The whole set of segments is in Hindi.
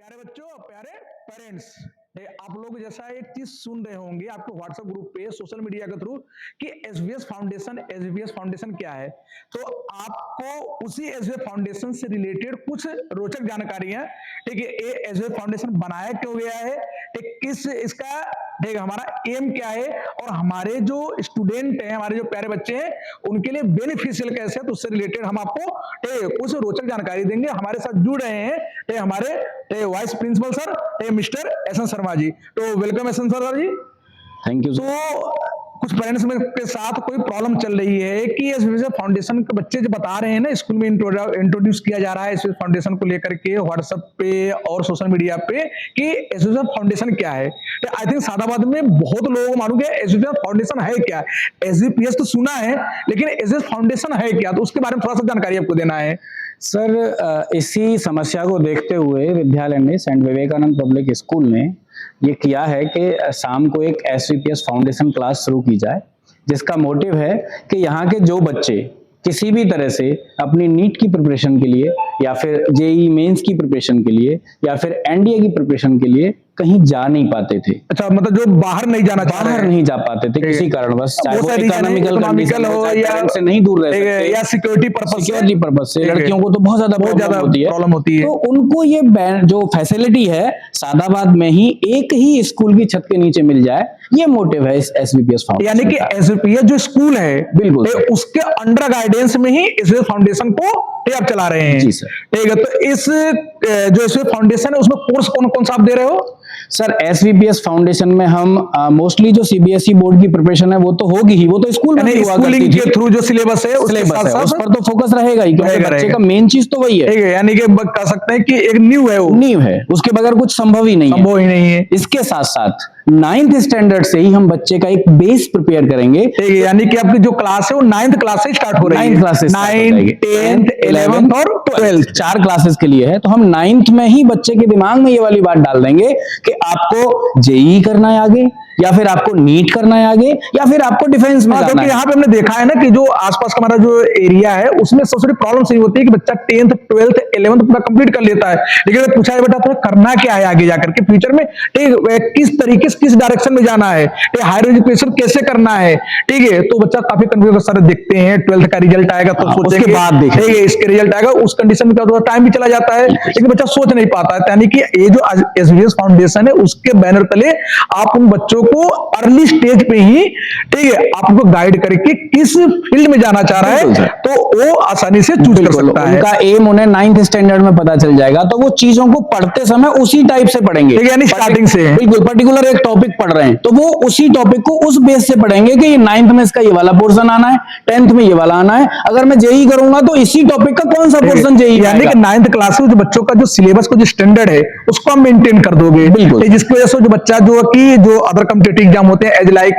प्यारे बच्चों, प्यारे पेरेंट्स, आप लोग जैसा एक चीज सुन रहे होंगे आपके व्हाट्सएप ग्रुप पे सोशल मीडिया के थ्रू कि एसबीएस फाउंडेशन क्या है। तो आपको उसी एसबीएस फाउंडेशन से रिलेटेड कुछ रोचक जानकारियां, ठीक है, ये एसबीएस फाउंडेशन बनाया क्यों गया है, ठीक, किस इसका, ठीक, हमारा एम क्या है, और हमारे जो स्टूडेंट हैं, हमारे जो प्यारे बच्चे हैं, उनके लिए बेनिफिशियल कैसे है, तो उससे रिलेटेड हम आपको कुछ रोचक जानकारी देंगे। हमारे साथ जुड़ रहे हैं हमारे वाइस प्रिंसिपल सर मिस्टर एसन शर्मा जी। तो वेलकम एसन सर जी, थैंक यू। तो कुछ पेरेंट्स में के साथ कोई प्रॉब्लम चल रही है कि एसबीएस फाउंडेशन के बच्चे जो बता रहे हैं ना, स्कूल में इंट्रोड्यूस किया जा रहा है एसबीएस फाउंडेशन को लेकर के व्हाट्सएप पे और सोशल मीडिया पे कि एसबीएस फाउंडेशन क्या है। तो आई थिंक सादाबाद में बहुत लोगों को मालूम है एसबीएस फाउंडेशन है क्या। एसबीएस तो सुना है, लेकिन एसबीएस फाउंडेशन है क्या, तो उसके बारे में थोड़ा सा जानकारी आपको देना है। सर, इसी समस्या को देखते हुए विद्यालय ने, सेंट विवेकानंद पब्लिक स्कूल ने ये किया है कि शाम को एक एसवीपीएस फाउंडेशन क्लास शुरू की जाए, जिसका मोटिव है कि यहाँ के जो बच्चे किसी भी तरह से अपनी नीट की प्रिपरेशन के लिए या फिर जेईई मेंस की प्रिपरेशन के लिए या फिर एनडीए की प्रिपरेशन के लिए कहीं जा नहीं पाते थे। अच्छा, मतलब जो बाहर नहीं जाना, बाहर नहीं जा पाते थे किसी कारणवश, चाहे वो इकोनॉमिकल कंडीशन हो या से नहीं दूर रह सकते या सिक्योरिटी पर्पस से लड़कियों को तो बहुत ज्यादा प्रॉब्लम होती है। तो उनको ये जो फैसिलिटी है सादाबाद में ही एक ही स्कूल की छत के नीचे मिल जाए, ये मोटिव है इस एसवीपीएस फाउंडेशन। यानी कि एसवीपीएस जो स्कूल है, बिल्कुल उसके अंडर गाइडेंस में ही एसवीपीएस फाउंडेशन को आप चला रहे हैं। जी सर, ठीक है। तो इस जो एसवीपीएस फाउंडेशन है उसमें कोर्स कौन कौन सा आप दे रहे हो? सर, एसवीपीएस फाउंडेशन में हम मोस्टली जो सीबीएसई बोर्ड की प्रिपरेशन है वो तो होगी ही, वो तो स्कूल में हुआ करती थी। के थ्रू जो सिलेबस है उस पर तो फोकस रहेगा ही, क्योंकि बच्चे का मेन चीज तो वही है। यानी कि कह सकते हैं कि एक न्यू है, वो न्यू है, उसके बगैर कुछ संभव ही नहीं है। इसके साथ साथ 9th स्टैंडर्ड से ही हम बच्चे का एक बेस प्रिपेयर करेंगे। यानी कि आपकी जो क्लास है वो 9th क्लास से स्टार्ट हो रही है। 9th classes, 9th 10th 11th और 12th 4 क्लासेस के लिए है। तो हम 9th में ही बच्चे के दिमाग में ये वाली बात डाल देंगे कि आपको जेईई करना है आगे, या फिर आपको नीट करना है आगे, या फिर आपको डिफेंस में जाना है। यहाँ पे हमने देखा है ना कि जो आसपास का हमारा जो एरिया है उसमें सबसे बड़ी प्रॉब्लम सही होती है कि बच्चा 10th 12th 11th पूरा कंप्लीट कर लेता है, लेकिन पूछा है बेटा तुम्हें करना क्या है आगे जाकर के फ्यूचर में, ठीक, किस तरीके से किस डायरेक्शन में जाना है, हायर एजुकेशन कैसे करना है, ठीक है। तो बच्चा काफी कंफ्यूज, सर देखते हैं 12th का रिजल्ट आएगा तो सोचेंगे, उसके बाद देखेंगे इसके रिजल्ट आएगा, उस कंडीशन में क्या टाइम भी चला जाता है, लेकिन बच्चा सोच नहीं पाता है। यानी कि ये जो एसबीएस फाउंडेशन है उसके बैनर तले आप उन बच्चों को अर्ली स्टेज पे ही, ठीक है, आपको गाइड करके किस फील्ड में जाना चाह रहा है तो वो आसानी से चूज कर सकता है। उनका एम उन्हें 9th स्टैंडर्ड में पता चल जाएगा, तो वो चीजों को पढ़ते समय उसी टाइप से पढ़ेंगे, यानी स्टार्टिंग से बिल्कुल पर्टिकुलर एक टॉपिक पढ़ रहे हैं तो वो उसी टॉपिक को उस बेस से पढ़ेंगे कि ये 9th में इसका ये वाला पोर्शन आना है, 10th में ये वाला आना है, अगर मैं जेईई करूंगा तो इसी टॉपिक का कौन सा पोर्शन जेईई, यानी कि 9th क्लास में जो बच्चों का जो सिलेबस का जो स्टैंडर्ड है उसको हम मेंटेन कर दोगे, बिल्कुल, जिसकी वजह से जो बच्चा जो अदर कॉम्पिटिटिव एग्जाम होते हैं एज लाइक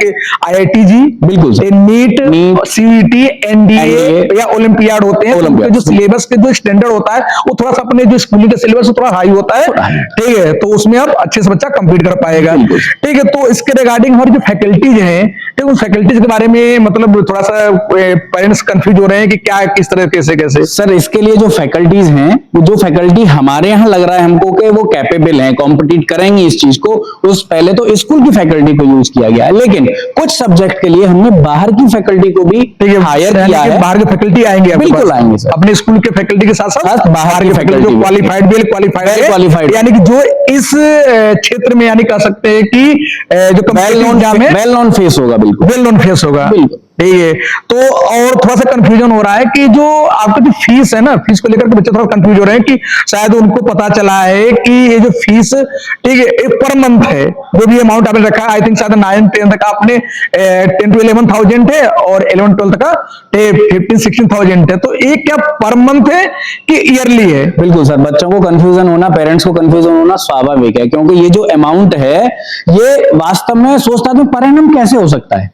आईआईटी, बिल्कुल, नीट, सीईटी, एनडीए या ओलंपियाड होते हैं, उनके जो सिलेबस के जो स्टैंडर्ड होता है वो थोड़ा सा अपने जो स्कूलिंग का सिलेबस थोड़ा हाई होता है, ठीक है, तो उसमें आप अच्छे से बच्चा कंप्लीट कर पाएगा, ठीक है। तो इसके रिगार्डिंग हमारी जो फैकल्टीज हैं, ठीक, उन फैकल्टीज के बारे में मतलब थोड़ा सा पेरेंट्स कंफ्यूज हो रहे हैं कि क्या किस तरह कैसे। सर, इसके लिए जो फैकल्टीज हैं, जो फैकल्टी हमारे यहाँ लग रहा है हमको कि वो कैपेबल हैं, कॉम्पिटिट करेंगे इस चीज को, उस पहले तो स्कूल की फैकल्टी को यूज किया गया है, लेकिन कुछ सब्जेक्ट के लिए हमने बाहर की फैकल्टी को भी हायर किया है। बाहर के फैकल्टी आएंगे, बिल्कुल आएंगे सर, अपने स्कूल के फैकल्टी के साथ साथ बाहर की फैकल्टी जो क्वालिफाइड, वेल क्वालिफाइड, यानी कि जो इस क्षेत्र में यानी कह सकते हैं कि जो वेल नोन फेस होगा, बिल्कुल वेल नोन फेस होगा, बिल्कुल, ठीक है। तो और थोड़ा सा कंफ्यूजन हो रहा है कि जो आपका जो फीस है ना, फीस को लेकर के बच्चे थोड़ा कंफ्यूज हो रहे हैं कि शायद उनको पता चला है कि ये जो फीस, ठीक है, एक पर मंथ है, जो भी अमाउंट आपने रखा है, आई थिंक शायद 9th 10th का आपने 10 to 11,000 है और 11 12th का 15-16,000 है। तो ये क्या पर मंथ है कि ईयरली है? बिल्कुल सर, बच्चों को कंफ्यूजन होना, पेरेंट्स को कंफ्यूजन होना स्वाभाविक है, क्योंकि ये जो अमाउंट है ये वास्तव में सोचता है पर एनम कैसे हो सकता है,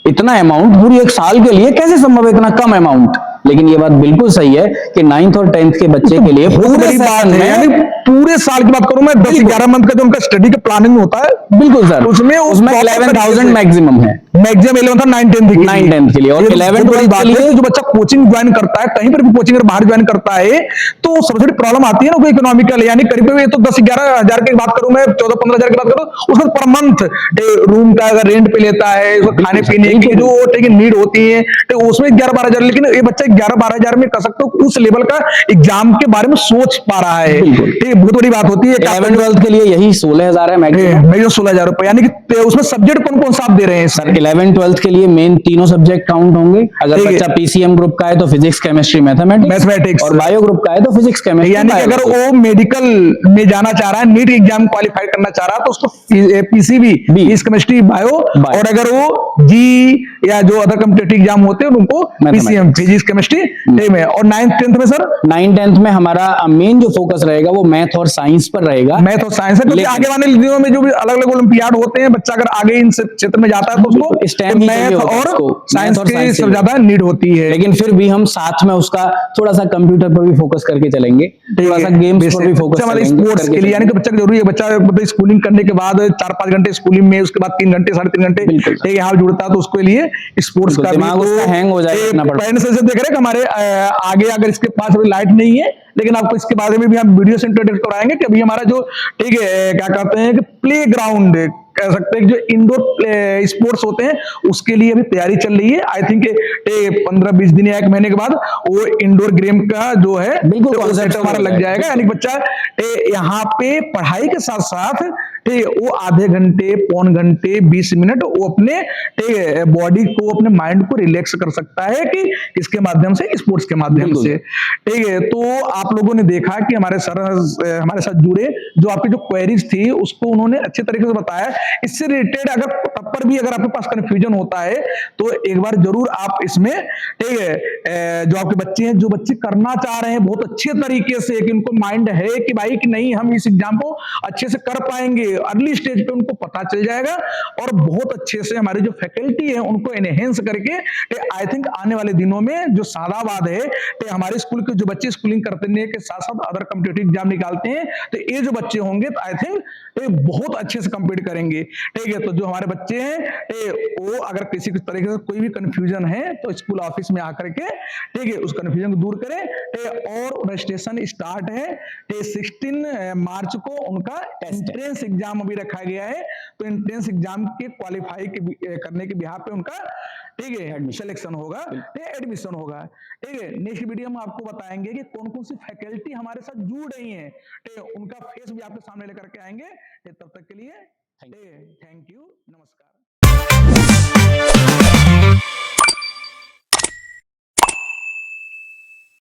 इतना अमाउंट पूरी एक साल के लिए कैसे संभव है, इतना कम अमाउंट, लेकिन ये बात बिल्कुल सही है कि 9th और 10th के बच्चे के लिए बहुत पूरे बड़ी बात सेशन है, यानी में पूरे साल की बात करूं मैं, 10-11 मंथ का जो उनका स्टडी का प्लानिंग होता है, बिल्कुल सर, उसमें उसमें 11,000 मैक्सिमम है, मैक्सिमम 11 था 9-10 के लिए। 9-10 के लिए। और ये तो 11 बहुत बड़ी 12 बात के है लिए कि जो बच्चा कोचिंग ज्वाइन करता है, कहीं पर भी कोचिंग अगर बाहर ज्वाइन करता है, तो सबसे बड़ी प्रॉब्लम आती है ना, कोई इकोनॉमिकल, यानी करीब करीब ये तो 10-11 हजार की बात करूं मैं, 14-15 हजार की बात करूं, उसमें पर मंथ रूम का अगर रेंट पे लेता है, खाने पीने की जो नीड होती है, तो उसमें 11-12 हजार। लेकिन ये बच्चा 11-12 हजार में कर सकते हो, उस लेवल का एग्जाम के बारे में सोच पा रहा है। ये बहुत बड़ी बात होती है। 11-12 के लिए यही 16,000 है मैक्सिमम, मैं जो 16,000 रुपए, यानी कि उसमें सब्जेक्ट कौन कौन सा आप दे रहे हैं सर 11-12 के लिए मेन तीनों सब्जेक्ट काउंट होंगे। अगर ठीक है। बच्चा पीसीएम ग्रुप का है तो फिजिक्स केमिस्ट्री मैथमेटिक्स, मैथमेटिक्स, और बायो ग्रुप का है तो फिजिक्स केमिस्ट्री यानी कि अगर वो मेडिकल में जाना चाह रहा है, नीट एग्जाम क्वालिफाई करना चाह रहा है, तो उसको पीसीबी, फिजिक्स केमिस्ट्री बायो, और अगर वो जी या जो अदर कॉम्पिटिटिव एग्जाम होते हैं उनको पीसीएम फिजिक्स केमिस्ट्री में। और 9th 10th में सर, 9th 10th में हमारा मेन जो फोकस रहेगा वो मैथ और साइंस पर रहेगा। मैथ और साइंस है, क्योंकि आगे वाले दिनों में जो भी अलग अलग ओलंपियाड होते हैं, बच्चा अगर आगे इन क्षेत्र में जाता है तो उसको मैथ और साइंस की सबसे ज्यादा नीड होती है। लेकिन फिर भी हम साथ में उसका थोड़ा सा कंप्यूटर पर भी फोकस करके चलेंगे, थोड़ा सा गेम्स पर भी फोकस करेंगे, स्पोर्ट्स के लिए, यानी कि बच्चा जरूरी है, बच्चा मतलब स्कूलिंग करने के बाद 4-5 घंटे स्कूलिंग में, उसके बाद 3 घंटे 3.5 घंटे यहाँ जुड़ता है, तो उसके लिए स्पोर्ट्स का दिमाग उसका हैंग हो जाएगा। पहले से देख रहे हैं हमारे आगे, अगर इसके पास अभी लाइट नहीं है, लेकिन आपको इसके बारे में भी हम वीडियो से इंट्रोड्यूस कराएंगे कि अभी हमारा जो, ठीक है, क्या कहते हैं कि प्ले ग्राउंड कह सकते हैं, जो इंडोर स्पोर्ट्स होते हैं, उसके लिए अभी तैयारी चल रही है। आई थिंक 15-20 दिन या 1 महीने के बाद वो इंडोर गेम का जो है बिल्कुल कॉन्सेप्ट हमारा लग जाएगा। यानी बच्चा यहाँ पे पढ़ाई के साथ साथ, ठीक है, वो आधे घंटे, पौन घंटे, 20 मिनट वो अपने बॉडी को, अपने माइंड को रिलैक्स कर सकता है कि इसके माध्यम से, स्पोर्ट्स के माध्यम से। ठीक है, तो आप लोगों ने देखा कि हमारे सर हमारे साथ जुड़े, जो आपकी जो क्वेरीज थी उसको उन्होंने अच्छे तरीके से बताया। इससे रिलेटेड अगर तब पर भी अगर आपके पास कंफ्यूजन होता है, तो एक बार जरूर आप इसमें, ठीक है, जो आपके बच्चे हैं, जो बच्चे करना चाह रहे हैं बहुत अच्छे तरीके से, कि उनको माइंड है कि भाई कि नहीं हम इस एग्जाम को अच्छे से कर पाएंगे, अर्ली स्टेज पे उनको पता चल जाएगा, और बहुत अच्छे से हमारी जो फैकल्टी है उनको एनहेंस करके, आई थिंक आने वाले दिनों में जो सादाबाद है, हमारे स्कूल के जो बच्चे स्कूलिंग करते के साथ साथ अदर कॉम्पिटिटिव एग्जाम निकालते हैं, तो ये जो बच्चे होंगे, तो आई थिंक ये बहुत अच्छे से कंपीट करेंगे। ठीक है, तो जो हमारे बच्चे हैं, वो अगर किसी तरीके से कोई भी कंफ्यूजन है, तो स्कूल ऑफिस में आकर के, ठीक है, उस कंफ्यूजन को दूर करें। और रजिस्ट्रेशन स्टार्ट है, 16 मार्च को उनका एंट्रेंस एग्जाम अभी रखा गया है, तो एंट्रेंस एग्जाम के क्वालिफाई करने के बिहार पे उनका, ठीक है, सिलेक्शन होगा, एडमिशन होगा। ठीक है, नेक्स्ट वीडियो में आपको बताएंगे कि कौन कौन सी फैकल्टी हमारे साथ जुड़ रही हैं, उनका फेस भी आपके सामने लेकर के आएंगे। तब तक के लिए थैंक यू, नमस्कार।